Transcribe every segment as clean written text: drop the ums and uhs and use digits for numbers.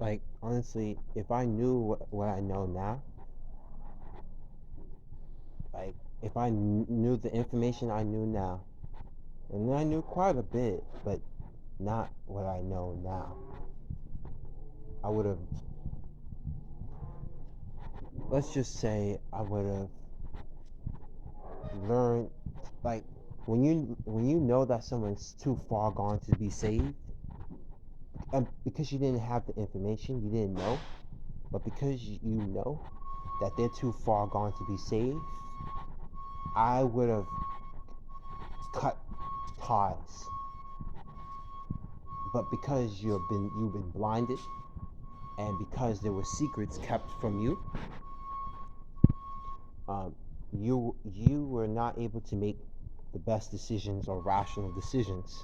like, honestly, if I knew what I know now, like, if I knew the information I knew now, and I knew quite a bit, but not what I know now, I would have, let's just say, I would have learned, like, when you know that someone's too far gone to be saved, because you didn't have the information, you didn't know, but because you know that they're too far gone to be saved, I would have cut ties. But because you've been blinded, and because there were secrets kept from you, you were not able to make the best decisions or rational decisions,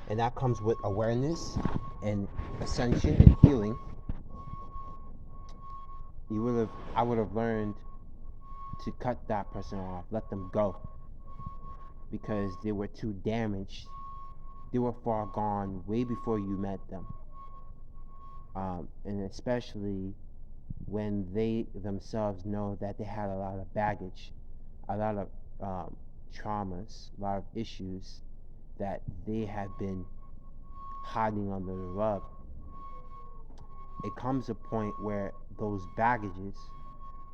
and that comes with awareness and ascension and healing. You would have I would have learned to cut that person off, let them go, because they were too damaged. They were far gone way before you met them, and especially when they themselves know that they had a lot of baggage, a lot of traumas, a lot of issues that they had been hiding under the rug. It comes a point where those baggages,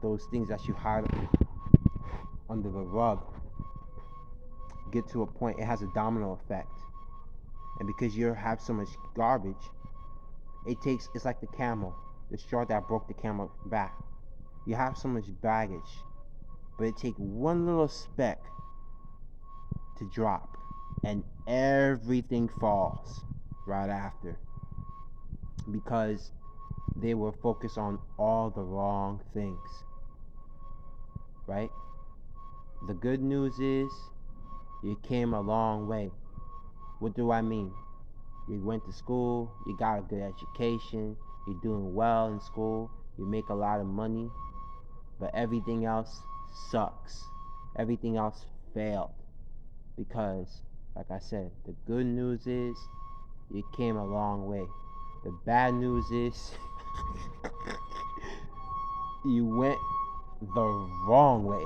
those things that you hide under the rug, get to a point, it has a domino effect. And because you have so much garbage, it's like the camel, the straw that broke the camel back. You have so much baggage, but it takes one little speck to drop, and everything falls right after, because they were focused on all the wrong things, right? The good news is you came a long way. What do I mean? You went to school, you got a good education, you're doing well in school, you make a lot of money, but everything else sucks. Everything else failed because, like I said, the good news is you came a long way. The bad news is you went the wrong way.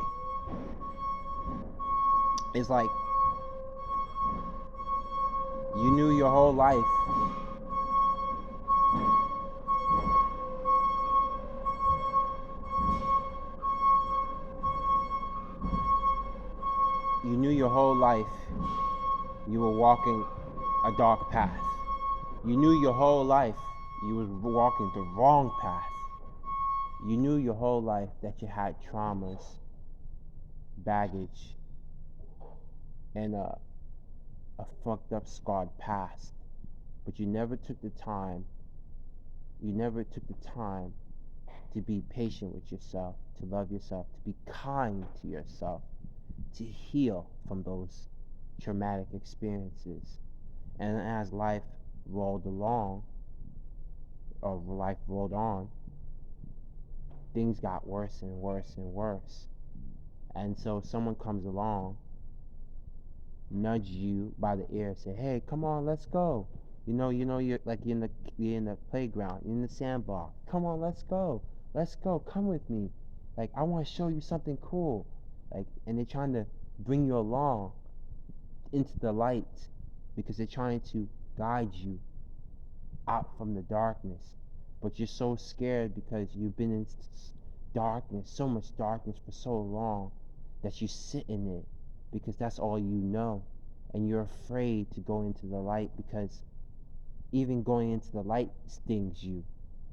It's like you knew your whole life. You knew your whole life you were walking a dark path. You knew your whole life you were walking the wrong path. You knew your whole life that you had traumas, baggage, and a fucked up, scarred past. But you never took the time to be patient with yourself, to love yourself, to be kind to yourself, to heal from those traumatic experiences. And as life rolled along, or life rolled on, things got worse and worse and worse. And so someone comes along, nudge you by the ear, say, "Hey, come on, let's go." You're like you're in the playground, you're in the sandbox. Come on, let's go. Come with me. Like I want to show you something cool. Like, and they're trying to bring you along into the light because they're trying to guide you out from the darkness. But you're so scared because you've been in darkness, so much darkness for so long that you sit in it because that's all you know. And you're afraid to go into the light because even going into the light stings you.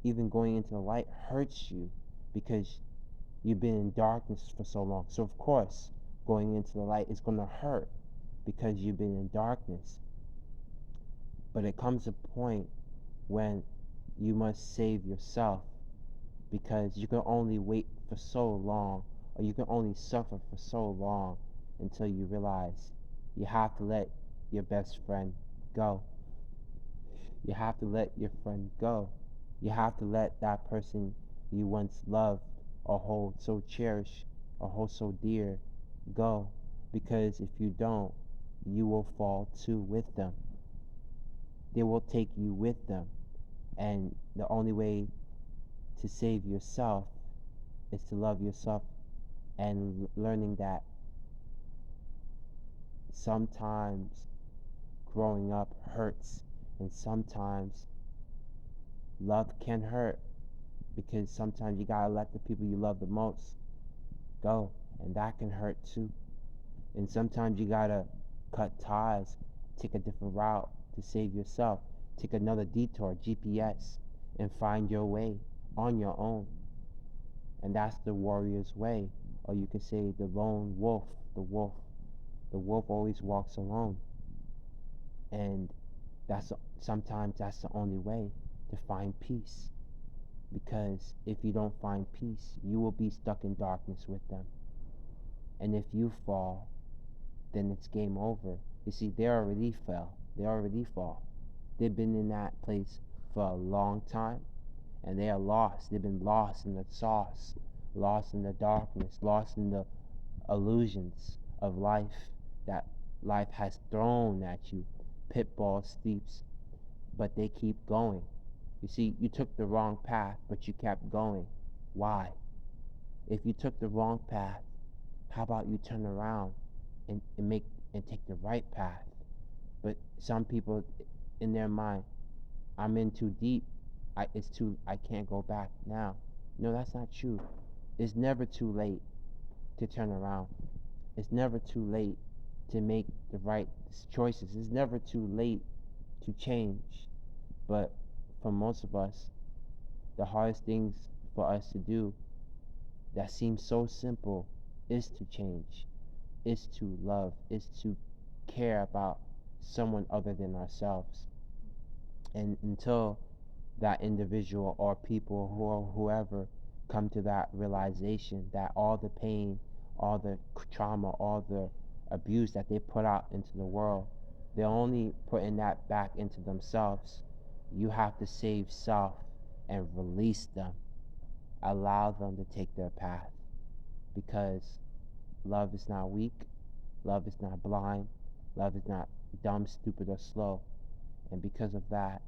Even going into the light hurts you because you've been in darkness for so long. So, of course, going into the light is going to hurt because you've been in darkness. But it comes a point when you must save yourself because you can only wait for so long, or you can only suffer for so long until you realize you have to let your best friend go. You have to let your friend go. You have to let that person you once loved or hold so cherished or hold so dear go. Because if you don't, you will fall too with them. They will take you with them. And the only way to save yourself is to love yourself, and learning that sometimes growing up hurts, and sometimes love can hurt, because sometimes you gotta let the people you love the most go, and that can hurt too. And sometimes you gotta cut ties, take a different route to save yourself, take another detour, GPS, and find your way on your own. And that's the warrior's way, or you could say the lone wolf, the wolf. The wolf always walks alone, and sometimes that's the only way to find peace. Because if you don't find peace, you will be stuck in darkness with them. And if you fall, then it's game over. You see, they already fell. They already fall. They've been in that place for a long time, and they are lost. They've been lost in the sauce, lost in the darkness, lost in the illusions of life that life has thrown at you. Pitball steeps, but they keep going. You see, you took the wrong path, but you kept going. Why? If you took the wrong path, how about you turn around and take the right path? But some people, in their mind, I'm in too deep. I can't go back now. No, that's not true. It's never too late to turn around. It's never too late to make the right choices. It's never too late to change. But for most of us, the hardest things for us to do that seems so simple is to change, is to love, is to care about someone other than ourselves. And until that individual or people or whoever come to that realization that all the pain, all the trauma, all the abuse that they put out into the world, they're only putting that back into themselves. You have to save self and release them. Allow them to take their path, because love is not weak, love is not blind, love is not dumb, stupid, or slow. And because of that,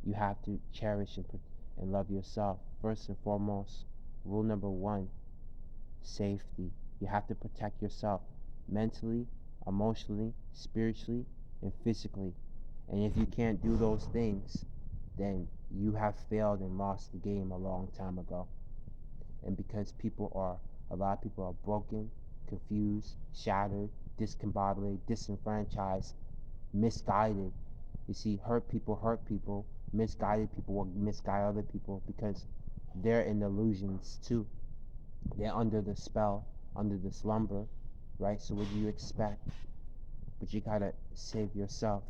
you have to cherish and love yourself. First and foremost, rule number one, safety. You have to protect yourself mentally, emotionally, spiritually, and physically. And if you can't do those things, then you have failed and lost the game a long time ago. And because a lot of people are broken, confused, shattered, discombobulated, disenfranchised, misguided. You see, hurt people, misguided people will misguide other people, because they're in illusions too. They're under the spell, under the slumber, right? So what do you expect? But you gotta save yourself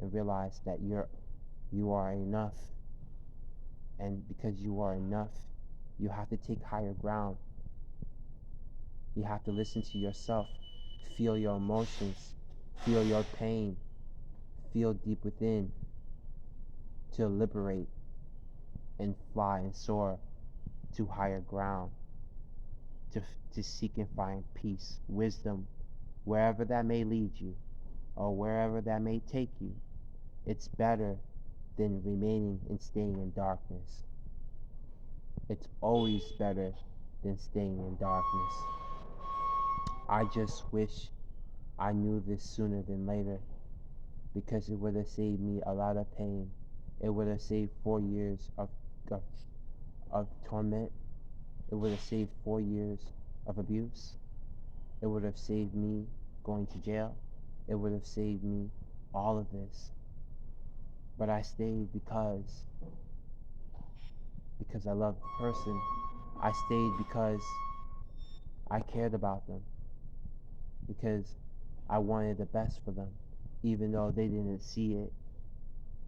and realize that you are enough. And because you are enough, you have to take higher ground. You have to listen to yourself, feel your emotions, feel your pain, feel deep within, to liberate and fly and soar to higher ground, to seek and find peace, wisdom, wherever that may lead you or wherever that may take you. It's better than remaining and staying in darkness. It's always better than staying in darkness. I just wish I knew this sooner than later, because it would have saved me a lot of pain. It would have saved 4 years of, of torment. It would have saved 4 years of abuse. It would have saved me going to jail. It would have saved me all of this. But I stayed because I loved the person. I stayed because I cared about them, because I wanted the best for them, even though they didn't see it.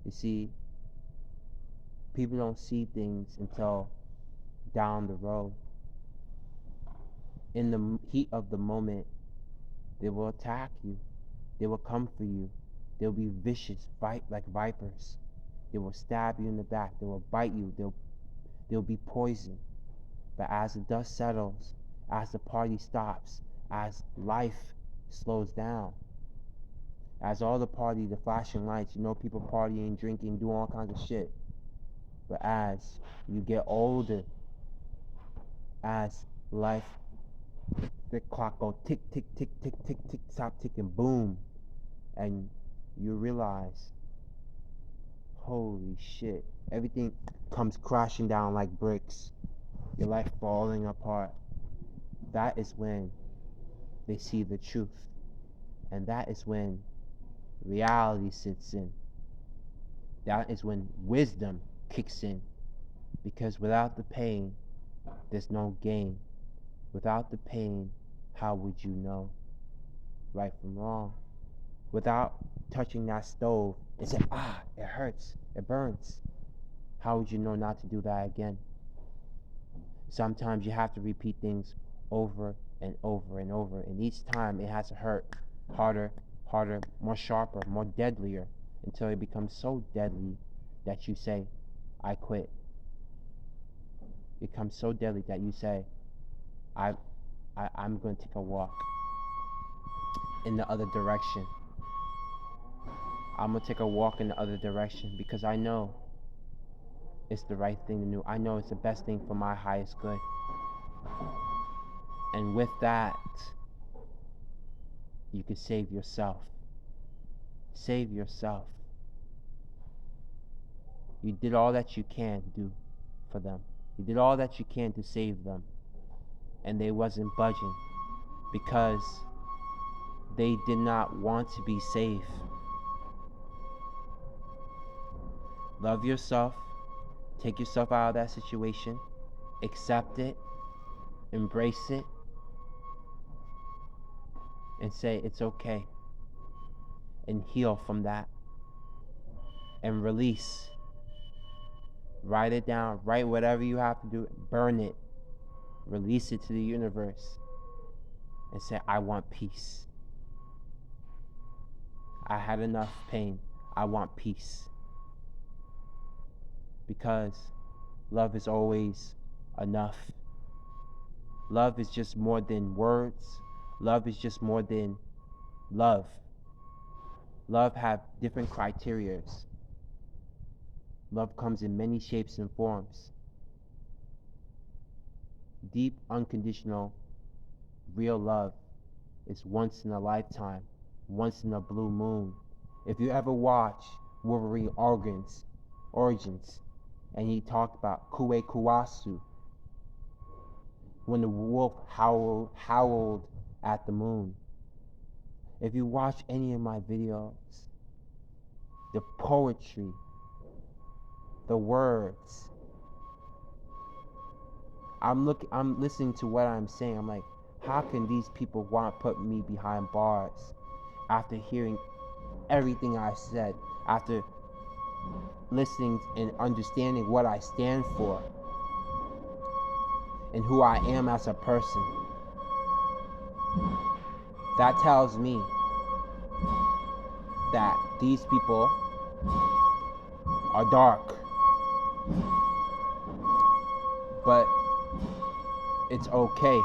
You see, people don't see things until down the road. In the heat of the moment, they will attack you. They will come for you. They'll be vicious, like vipers. They will stab you in the back. They will bite you. They'll be poison. But as the dust settles, as the party stops, as life slows down, as all the flashing lights, people partying, drinking, doing all kinds of shit. But as you get older, as life, the clock go tick, tick, tick, tick, tick, tick, stop ticking, boom. And you realize, holy shit, everything comes crashing down like bricks. Your life falling apart. That is when they see the truth. And that is when reality sits in. That is when wisdom kicks in. Because without the pain, there's no gain. Without the pain, how would you know right from wrong? Without touching that stove and say, it hurts, it burns, how would you know not to do that again? Sometimes you have to repeat things over and over and over, and each time it has to hurt harder, harder, more sharper, more deadlier, until it becomes so deadly that you say, I quit. It becomes so deadly that you say, I'm going to take a walk in the other direction. I'm going to take a walk in the other direction because I know it's the right thing to do. I know it's the best thing for my highest good. And with that, you can save yourself. Save yourself. You did all that you can do for them. You did all that you can to save them. And they wasn't budging because they did not want to be safe. Love yourself. Take yourself out of that situation. Accept it. Embrace it. And say it's okay. And heal from that. And release. Write it down. Write whatever you have to do. Burn it. Release it to the universe. And say, I want peace. I had enough pain. I want peace. Because love is always enough. Love is just more than words. Love is just more than love. Love have different criterias. Love comes in many shapes and forms. Deep, unconditional, real love is once in a lifetime, once in a blue moon. If you ever watch Wolverine Origins, and he talked about Kue Kuwasu, when the wolf howled at the moon. If you watch any of my videos, the poetry, the words, I'm listening to what I'm saying. I'm like, how can these people want to put me behind bars after hearing everything I said, after listening and understanding what I stand for and who I am as a person? That tells me that these people are dark. But it's okay.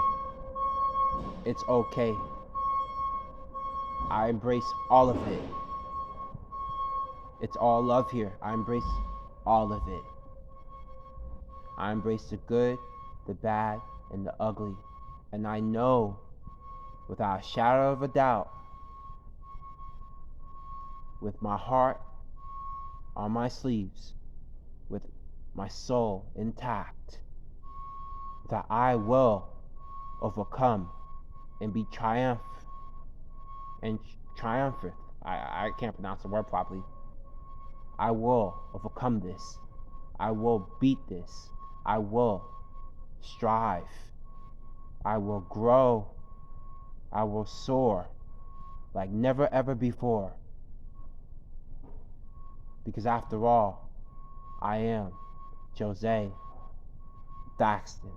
It's okay. I embrace all of it. It's all love here. I embrace all of it. I embrace the good, the bad, and the ugly. And I know, without a shadow of a doubt, with my heart on my sleeves, with my soul intact, that I will overcome and be triumphant. I can't pronounce the word properly. I will overcome this. I will beat this. I will strive. I will grow. I will soar like never ever before. Because after all, I am Jozay Thaxton.